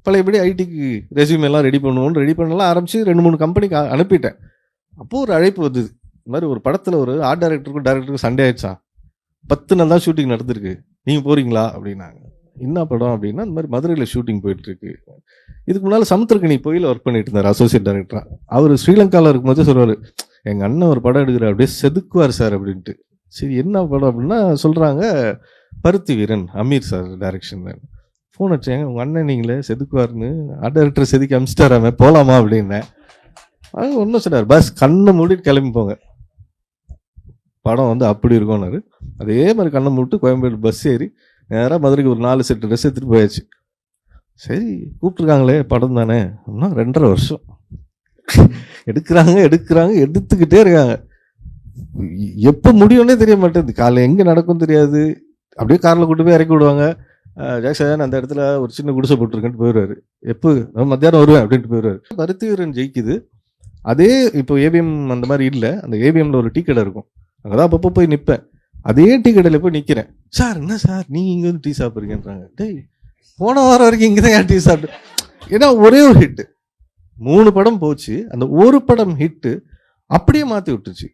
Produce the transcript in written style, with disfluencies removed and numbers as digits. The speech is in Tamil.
பழையபடி ஐடிக்கு ரெஸ்யூம் எல்லாம் ரெடி பண்ணுவோன்னு ரெடி பண்ணலாம் ஆரம்பிச்சு 2-3 கம்பெனிக்கு அனுப்பிட்டேன். அப்போது ஒரு அழைப்பு வந்தது. இந்த மாதிரி ஒரு படத்தில் ஒரு ஆர்ட் டேரக்டருக்கும் சண்டே ஆயிடுச்சா, 10 நாள் தான் ஷூட்டிங் நடந்திருக்கு, நீங்கள் போகிறீங்களா அப்படின்னாங்க. என்ன படம் அப்படின்னா, இந்த மாதிரி மதுரையில் ஷூட்டிங் போயிட்டுருக்கு. இதுக்கு முன்னால் சமுத்திரக்கனி கோயில் ஒர்க் பண்ணிட்டு இருந்தார் அசோசியேட் டைரக்டராக. அவர் ஸ்ரீலங்காவில் இருக்கும்போது சொல்லுவார், எங்கள் அண்ணன் ஒரு படம் எடுக்கிறார், அப்படியே செதுக்குவார் சார் அப்படின்ட்டு. சரி என்ன படம் அப்படின்னா சொல்கிறாங்க, பருத்தி வீரன், அமீர் சார் டைரக்ஷன். ஃபோன் வச்சேங்க, உங்கள் அண்ணன் நீங்களே செதுக்குவார்னு ஆர்ட் டைரக்டர் செதுக்கி அமிச்சிட்டாராமே, போகலாமா அப்படின்னேன். அது ஒன்றும் சொன்னார், பஸ் கண்ணை மூடிட்டு கிளம்பி போங்க, படம் வந்து அப்படி இருக்கும்னாரு. அதே மாதிரி கண்ணை மூட்டு கோயம்பேடு பஸ் ஏறி நேராக மதுரைக்கு ஒரு 4 செட்டு ட்ரெஸ் எடுத்துகிட்டு போயாச்சு. சரி கூப்பிட்ருக்காங்களே படம் தானே அப்படின்னா 2.5 வருஷம் எடுக்கிறாங்க எடுத்துக்கிட்டே இருக்காங்க. எப்போ முடியும்னே தெரிய மாட்டேங்குது. காலையில் எங்கே நடக்கும் தெரியாது. அப்படியே காரில் கூட்டு போய் இறக்கி விடுவாங்க. ஜாக்சன் அந்த இடத்துல ஒரு சின்ன குடிசை போட்டிருக்கேன்ட்டு போயிடுவார். எப்போ மத்தியானம் வருவேன் அப்படின்ட்டு போயிடுவார். பருத்தி வீரன் ஜெயிக்குது. அதே இப்போ ஏவிஎம் அந்த மாதிரி இல்லை, அந்த ஏவிஎம்ல ஒரு டீ கடை இருக்கும், அங்கே தான் அப்பப்போ போய் நிற்பேன். அதே டீ கடையில் போய் நிற்கிறேன். சார் என்ன சார் நீங்கள் இங்கே வந்து டீ சாப்பிட்றீங்கன்றாங்க. டேய் போன வாரம் வரைக்கும் இங்கே தான் டீ சாப்பிட்டு. ஏன்னா ஒரே ஒரு ஹிட்டு, 3 படம் போச்சு, அந்த ஒரு படம் ஹிட்டு அப்படியே மாற்றி விட்டுருச்சு.